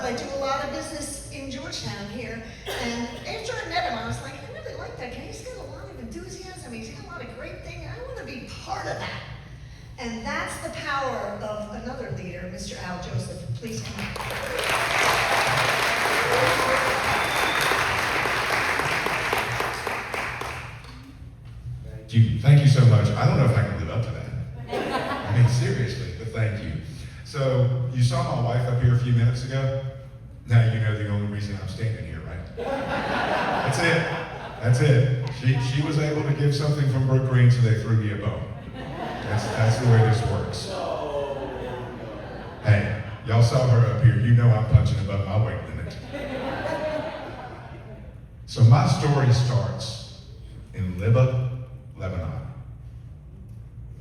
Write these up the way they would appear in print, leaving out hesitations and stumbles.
but I do a lot of business in Georgetown here. And after I met him, I was like, I really like that guy. He's got a lot of enthusiasm. He's got a lot of great things. I want to be part of that. And that's the power of another leader, Mr. Al Joseph. Please come up. Thank you so much. I don't know if I can live up to that. I mean, seriously, but thank you. So, you saw my wife up here a few minutes ago. Now you know the only reason I'm standing here, right? That's it. That's it. She was able to give something from Brook Green, so they threw me a bone. That's the way this works. Hey, y'all saw her up here. You know I'm punching above my weight limit. So my story starts in Lebanon.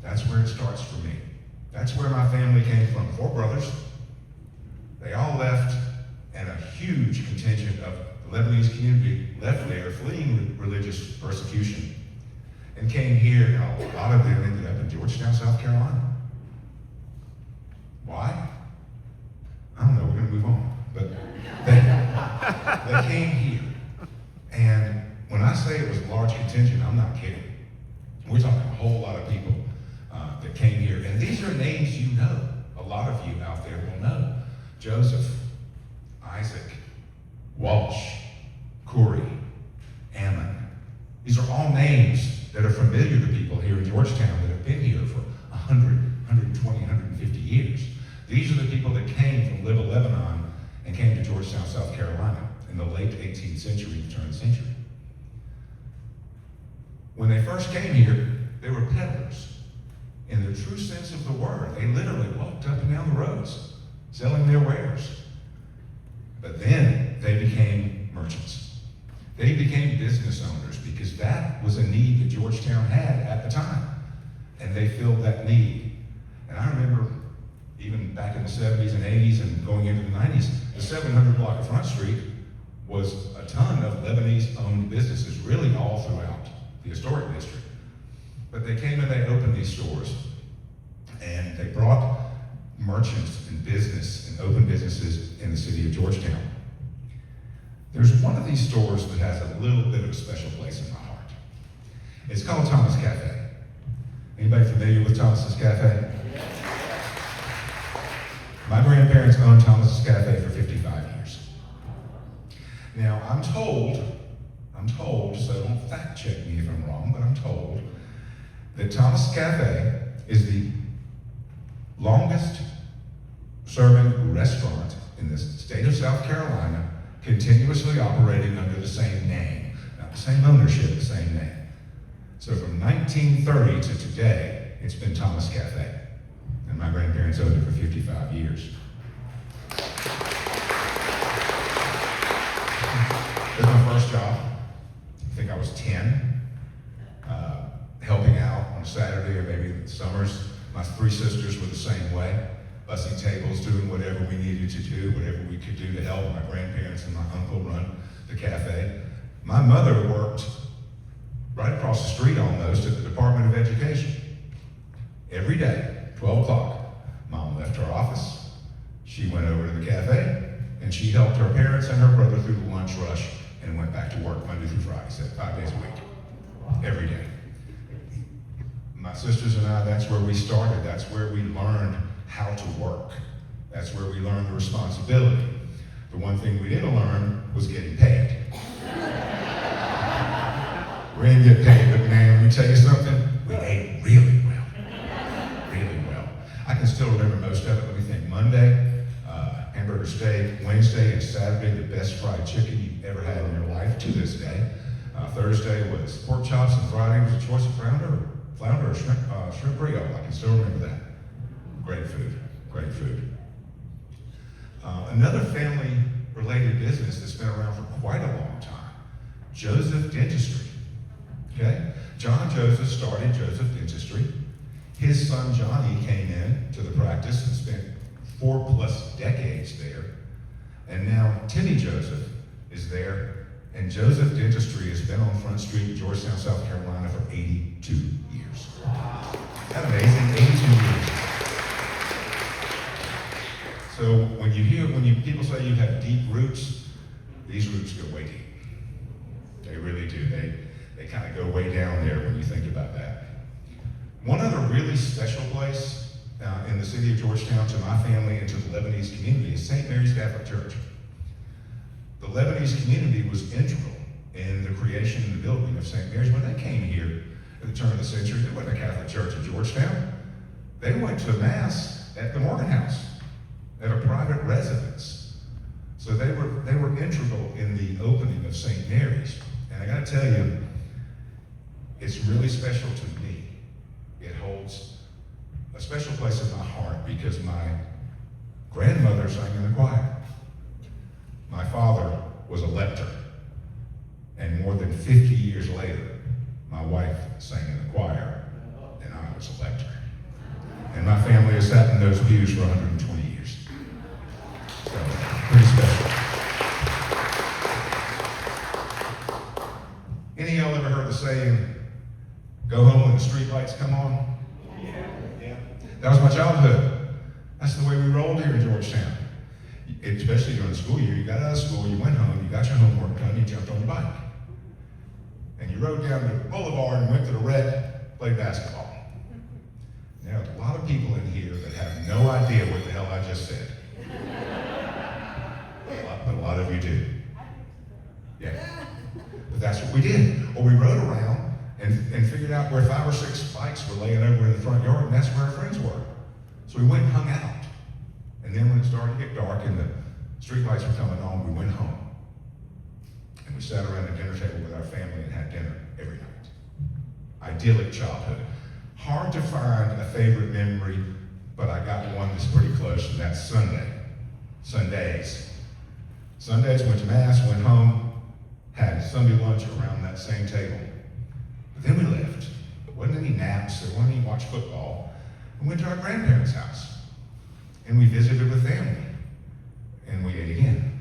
That's where it starts for me. That's where my family came from. 4 brothers. They all left, and a huge contingent of the Lebanese community left there, fleeing religious persecution, and came here, and a lot of them ended up in Georgetown, South Carolina. Why? I don't know, we're gonna move on. But they came here, and when I say it was a large contingent, I'm not kidding. We're talking a whole lot of people that came here. And these are names you know. A lot of you out there will know. Joseph, Isaac, Walsh, Corey, Ammon. These are all names that are familiar to people here in Georgetown that have been here for 100, 120, 150 years. These are the people that came from Lebanon and came to Georgetown, South Carolina in the late 18th century, turn of the century. When they first came here, they were peddlers. In the true sense of the word, they literally walked up and down the roads, selling their wares. But then they became merchants. They became business owners because that was a need that Georgetown had at the time. And they filled that need. And I remember even back in the 70s and 80s and going into the 90s, the 700 block of Front Street was a ton of Lebanese-owned businesses, really all throughout the historic district. But they came and they opened these stores, and they brought merchants and business and open businesses in the city of Georgetown. There's one of these stores that has a little bit of a special place in my heart. It's called Thomas Cafe. Anybody familiar with Thomas's Cafe? My grandparents owned Thomas's Cafe for 55 years. Now, I'm told, so don't fact check me if I'm wrong, but I'm told that Thomas Cafe is the longest serving restaurant in the state of South Carolina, continuously operating under the same name. Not the same ownership, the same name. So from 1930 to today, it's been Thomas Cafe. And my grandparents owned it for 55 years. It was my first job. I think I was 10. Helping out on a Saturday or maybe in the summers. My 3 sisters were the same way, bussing tables, doing whatever we needed to do, whatever we could do to help my grandparents and my uncle run the cafe. My mother worked right across the street almost at the Department of Education. Every day, 12 o'clock, Mom left her office, she went over to the cafe, and she helped her parents and her brother through the lunch rush and went back to work Monday through Friday, 5 days a week, every day. My sisters and I, that's where we started. That's where we learned how to work. That's where we learned the responsibility. The one thing we didn't learn was getting paid. We didn't get paid, but man, let me tell you something, we ate really well. Really well. I can still remember most of it. Let me think. Monday, hamburger steak. Wednesday and Saturday, the best fried chicken you've ever had in your life to this day. Thursday was pork chops, and Friday was a choice of flounder or shrimp Creole. I can still remember that. Great food, great food. Another family-related business that's been around for quite a long time, Joseph Dentistry. Okay? John Joseph started Joseph Dentistry. His son Johnny came in to the practice and spent 4+ decades there. And now Timmy Joseph is there. And Joseph Dentistry has been on Front Street in Georgetown, South Carolina for 82 years. Isn't that amazing? 82 years. So when when people say you have deep roots, these roots go way deep. They really do. They kind of go way down there when you think about that. One other really special place in the city of Georgetown to my family and to the Lebanese community is St. Mary's Catholic Church. The Lebanese community was integral in the creation and the building of St. Mary's. When they came here at the turn of the century, there wasn't a Catholic church in Georgetown. They went to Mass at the Morgan House, at a private residence. So they were integral in the opening of St. Mary's. And I gotta tell you, it's really special to me. It holds a special place in my heart because my grandmother sang in the choir. My father was a lector. And more than 50 years later, my wife sang in the choir, and I was a lector. And my family has sat in those pews for 120 years. So, pretty special. Any of y'all ever heard the saying, go home when the street lights come on? Yeah. That was my childhood. That's the way we rolled here in Georgetown. Especially during the school year, you got out of school, you went home, you got your homework done, you jumped on your bike. And you rode down the boulevard and went to the red, played basketball. Now, a lot of people in here that have no idea what the hell I just said. But a lot of you do. Yeah. But that's what we did. Or we rode around and figured out where 5 or 6 bikes were laying over in the front yard, and that's where our friends were. So we went and hung out. And then when it started to get dark and the street lights were coming on, we went home. And we sat around the dinner table with our family and had dinner every night. Idyllic childhood. Hard to find a favorite memory, but I got one that's pretty close, and that's Sundays. Sundays, went to Mass, went home, had Sunday lunch around that same table. But then we left. There wasn't any naps, there wasn't any watch football. We went to our grandparents' house, and we visited with family, and we ate again.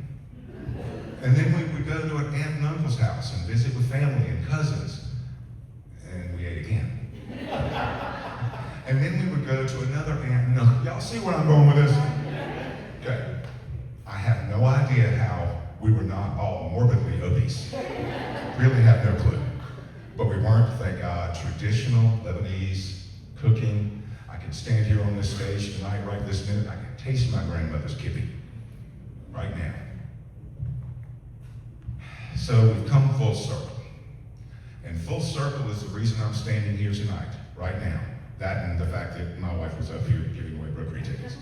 And then we would go to an aunt and uncle's house and visit with family and cousins, and we ate again. And then we would go to another aunt and uncle. Y'all see where I'm going with this? Okay. I have no idea how we were not all morbidly obese. Really have no clue. But we weren't, thank God. Traditional Lebanese cooking. I can stand here on this stage tonight, right this minute. I can taste my grandmother's kibbeh right now. So we've come full circle. And full circle is the reason I'm standing here tonight, right now. That and the fact that my wife was up here giving away Brookery tickets.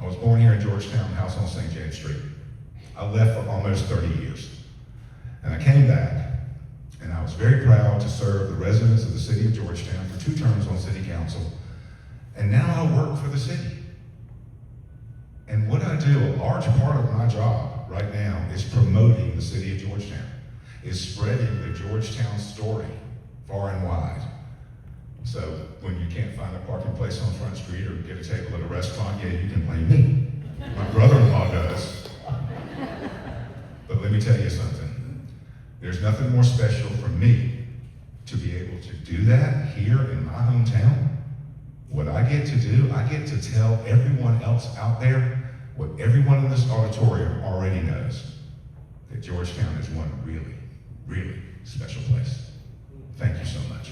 I was born here in Georgetown, house on St. James Street. I left for almost 30 years. And I came back, and I was very proud to serve the residents of the city of Georgetown for 2 terms on city council. And now I work for the city. And what I do, a large part of my job right now is promoting the city of Georgetown, is spreading the Georgetown story far and wide. So when you can't find a parking place on Front Street or get a table at a restaurant, yeah, you can blame me. My brother-in-law does. But let me tell you something. There's nothing more special for me to be able to do that here in my hometown. What I get to do, I get to tell everyone else out there what everyone in this auditorium already knows, that Georgetown is one really, really special place. Thank you so much.